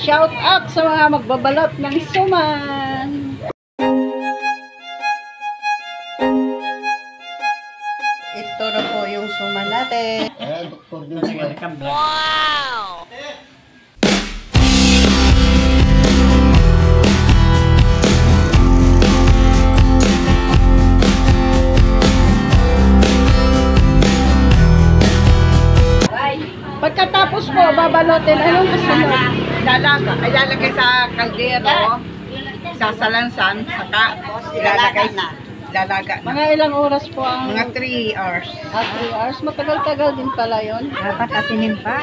Shout out sa mga magbabalot ng suman. Ito na po yung suman natin. Wow! Pagkatapos po, babalotin. Anong kasunod? Ilalagay sa kaldero, sasalansan, saka ilalagay na. Mga ilang oras po ang... Mga 3 hours. 3 hours? Matagal-tagal din pala yun. Dapat atinin pa.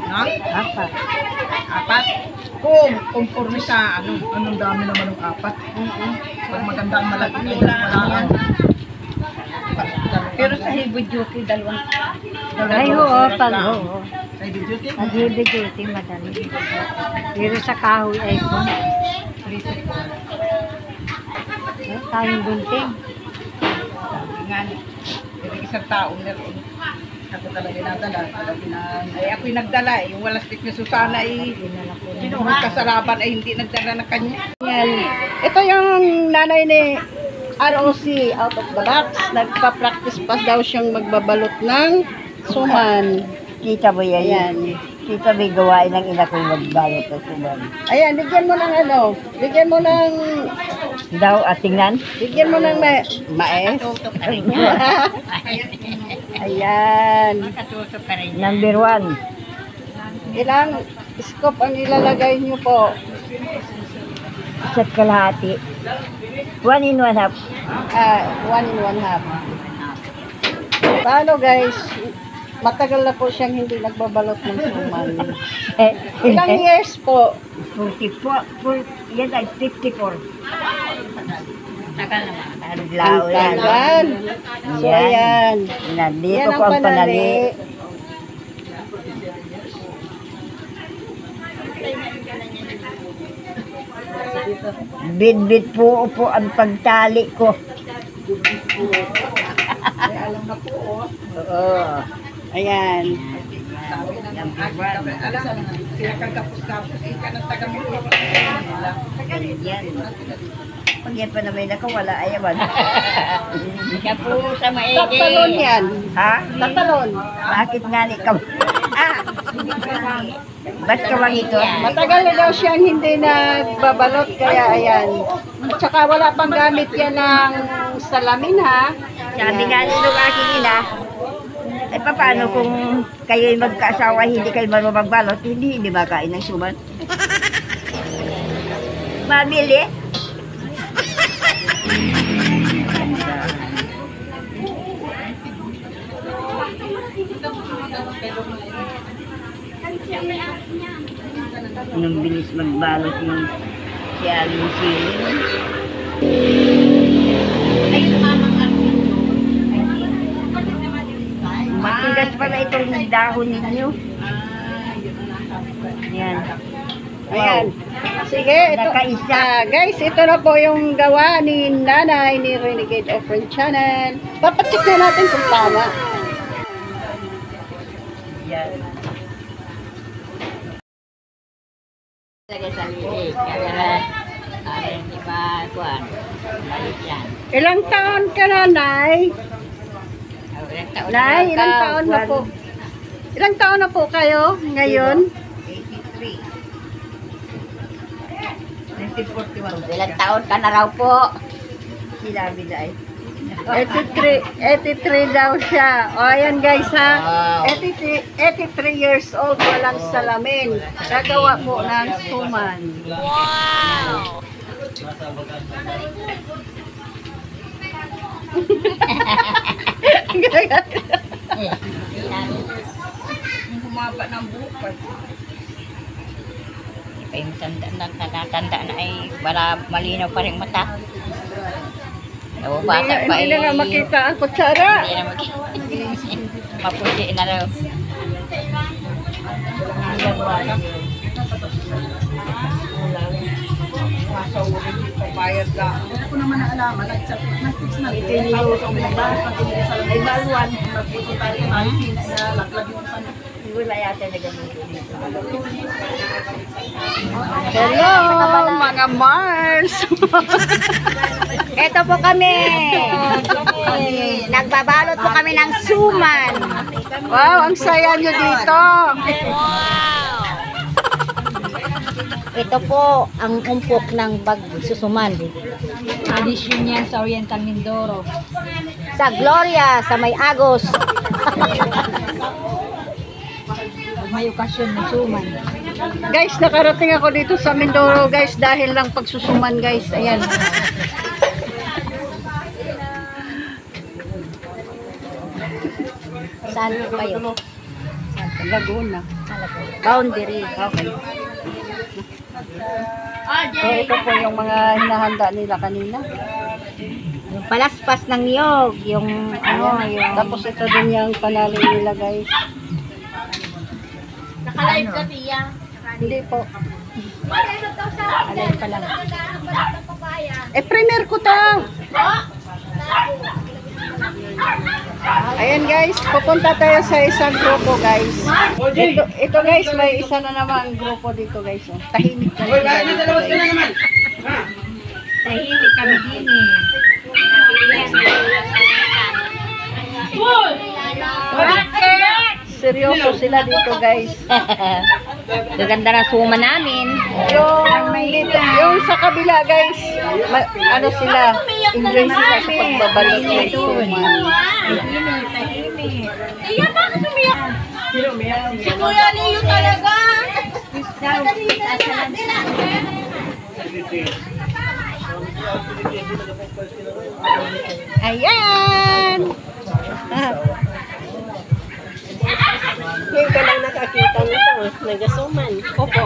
No? Apat. Apat? Kung conforme sa anong dami naman ng apat. Pag maganda ang malaki, kailangan. Pero sa heavy duty, dalawang... Ay, oo, pag oo. Sa heavy duty? Pag heavy duty, madali. Pero sa kahoy ay po. Tayong gunting. Nga, isang taong na rin. Ako talaga nadala. Ay, ako'y nagdala eh. Yung walang stick ni Susana ay sinuhang kasarapan ay hindi nagdala ng kanya. Yan. Ito yung nanay ni ROC out of the box. Nagpa-practice pa daw siyang magbabalot ng suman. Kita mo yan. Ayan. Kita may gawain ng ina kong magbalot ng suman. Ayan, bigyan mo ng bigyan mo ng... Daw at tingnan. Bigyan mo ng mais. Ayan. Number 1. Ilang scoop ang ilalagay niyo po? Isa't kalahati. 1 in 1 half. 1 in 1 half. Paano guys? Matagal na po siyang hindi nagbabalot ng suman. Ilang years po? 44. Yan ay 54. Tagal naman. Ang tagal. So ayan. Nandito Yan ko ang panali. Bid-bid po ang pagtali ko. Alam na po, Oo. Ayan. Kapos-kapos, ka ng taga-mito. Pag yan pa naman ako, wala ayawan. Ika po sa maigi. Tatalon yan. Ha? Tatalon. Bakit nga ni ka? Ba't ka bang ito? Matagal na daw siyang hindi nagbabalot, kaya ayan. Tsaka wala pang gamit yan ng salamin, ha? Sabi nga nung aking ina, ay paano kung kayo'y magkaasawa, hindi kayo marunong magbalot, hindi makain ng suman. Mabili. Nung bilis magbalot yung si Aling Siling. Matigas pala itong dahon ninyo. Yan. Ayan. Sige, ito. Nakaisa. Guys, ito na po yung gawa ni Nanay ni Renegade Offering Channel. Papacheck na natin kung tama. Yan. Ilang taon ka na, Nay? Nay, ilang taon na po? Ilang taon na po kayo ngayon? 83. 1941. Ilang taon ka na raw po? Sinabi na ay. 83 daw siya. O, ayan guys ha. 83 years old, walang salamin. Gagawa po ng suman. Wow! Humaba ng bukas. Yung tanda na ay wala malinaw pa rin mata. Bata pa Hindi na nga makita ang kutsara. Hindi na makita. Maputi na raw. Bayad lang. Wala ko naman naalaman. Nag-fix na. Tapos ang binabas, pag-ibig ay balwan. Nagputo tayo ng alpin na laglag yung sana. Wala yata na ganun dito. Hello, mga Mars! Ito po kami. Nagbabalot po kami ng suman. Wow, ang saya nyo dito! Ito po ang umpok ng susuman. Tradisyon yan sa Oriental Mindoro. Sa Gloria, sa May Agos. Pag may okasyon ng suman. Guys, nakarating ako dito sa Mindoro, guys, dahil lang pagsusuman, guys. Ayan. Saan po kayo? Laguna. Boundary. Okay. So, ito po yung mga hinahanda nila kanina. Yung palaspas ng niyog. Yung ano, yung... Tapos ito din yung panalin nila, guys. Nakalive ka, Tia? Hindi po. Alive pa lang. Premier ko to. Ayan guys, pupunta tayo sa isang grupo guys. Ito guys, may isa na naman grupo dito guys. Oh. Tahimik na sila dito guys. Tahimik kami din eh. Seryoso sila dito guys. Gaganda na suman namin. Yung sa kabila guys, ano sila, enjoy sila sa pagbabalot ng suman. Si Kuya Leo talaga. Ayan! Ngayon ka lang nakakita nito, nagasuman. Opo.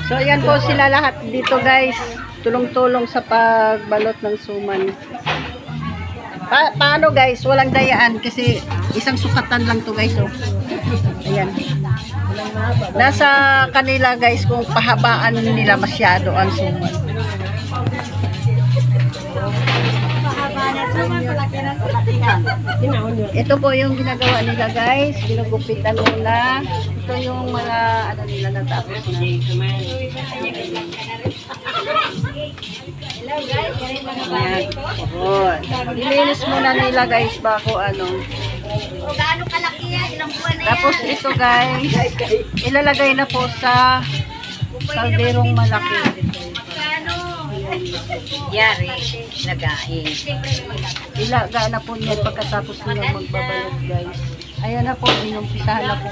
So ayan po sila lahat dito guys. Tulong-tulong sa pagbalot ng suman. Paano guys? Walang dayaan kasi isang sukatan lang to guys. Oh. Ayan. Nasa kanila guys kung pahabaan nila masyado ang suman. Ito po yung ginagawa nila guys. Ginugupitan muna. Ito yung mga ano nila natapos na. Ayan. Oh. Ilinis muna nila guys bako ano. Gaano kalaki yan? Ilang buwan na yan? Tapos ito guys, ilalagay na po sa kalderong malaki. Yari. Lagain. Ilaga na po niyan pagkatapos nilang magbabalot guys. Ayan na po, inumpisahan na po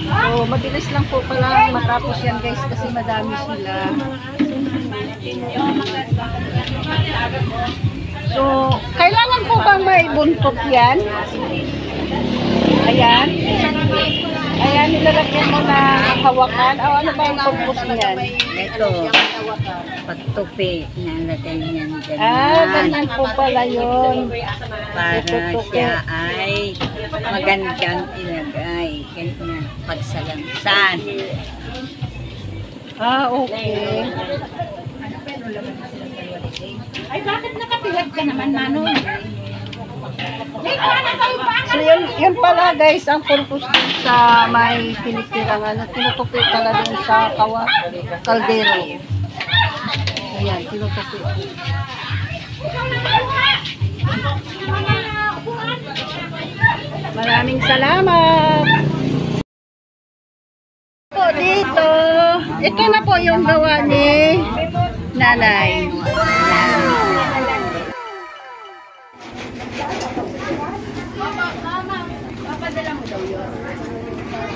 So, mabilis lang po pala matapos yan guys kasi madami sila. So, kailangan po ba may buntot yan? Ayan. Ayan, nilalagyan mo na hawakan. O, ano ba yung purpose niyan? Ito. Pagtupi. Nalagay niyan. Ganyan po pala yun. Para siya ay magandang ilagay. Ganyan. Pagsalansan. Okay. Ay, bakit nakapilat ka naman, Manong? So, yun pala guys, ang purpose din sa may tinitirang ano, tinutupi pala dun sa kaldero. Ayan, tinutupi. Maraming salamat! Po dito, ito na po yung gawa ni nanay. Papadala mo daw yun.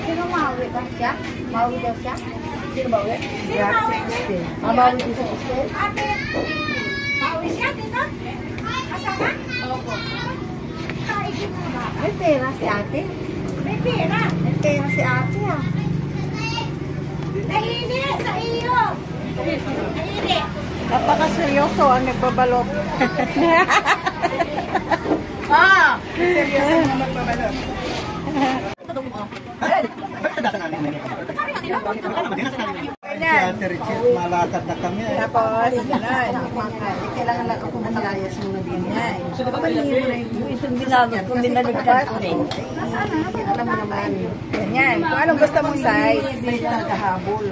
Sino mawi ba siya? Mawi daw siya? Sino mawi? Yeah, 16. Mawi din sa 16? Ate! Mawi siya dito? Asama? Opo. May pera si ate? May pera? May pera si ate ah. Nahili sa iyo! Nahili! Napaka-seryoso ang nagbabalot. Seryoso ang nagbabalot. Si Ate Richard, malakad na kami. Tapos, gano'n. Kailangan lang ako makalayas muna din yan. So, kapaliro na yung isang ginamit kung dinaligtas. Alam mo naman. Ganyan. Kung anong gusto mong size, may nagkahabol.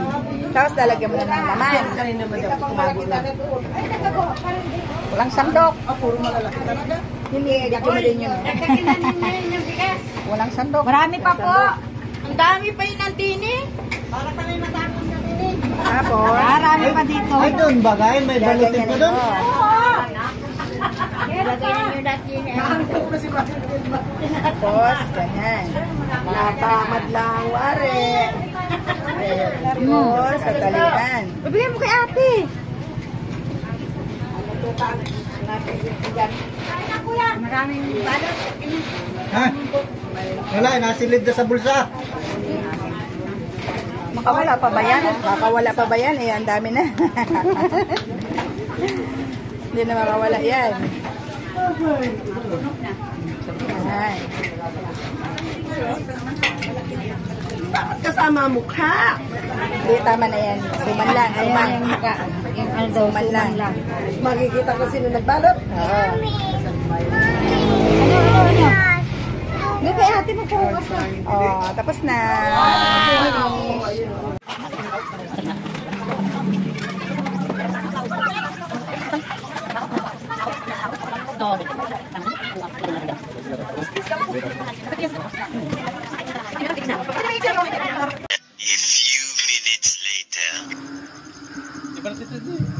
Tapos, lalagyan mo na ng laman. Kanina mo daw kumabol na. Walang sandok. Puro malalaki talaga. Hindi, edit ko na din yun. Walang sandok. Marami pa po. Ang dami pa yun ng tini. Tapos, Marami pa dito. Ay, doon bagay, may balutin pa doon. Tapos, ganyan. Natamad lang, wari. Tapos, sa talian. Bibigyan mo kay ate. Maraming balot. Ha? Wala, nasilid na sa bulsa. Makawala pa ba yan? Makawala pa ba yan? Eh, ang dami na. Hindi na makawala yan. Ayan. Bakit kasama mukha? Hindi, tama na yan. Suman lang, suman. Suman lang. Makikita ko sino nagbalot. Oo. Hindi kay ate mo po. Oh, tapos na.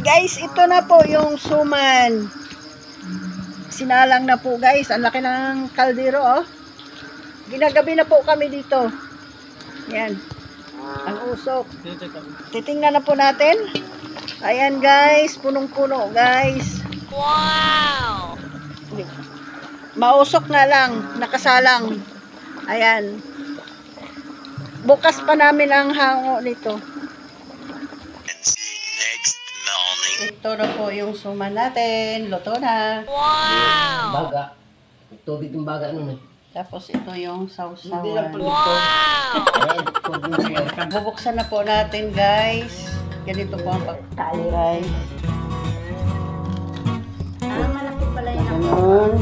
Guys, ito na po yung suman. Sinalang na po guys. Ang laki ng kaldero oh. Ginagabi na po kami dito. Yan. Ang usok. Titingnan na po natin. Ayan guys. Punong-puno guys. Wow! Mausok na lang. Nakasalang. Ayan. Bukas pa namin ang hango nito. Ito na po yung suman natin. Luto na. Baga. Tubig ng baga nun eh. Tapos ito yung Hindi lang sausawan. pulito. Bubuksan na po natin guys. Ganito po ang pagkali guys. Malaki pala yun. Ganun.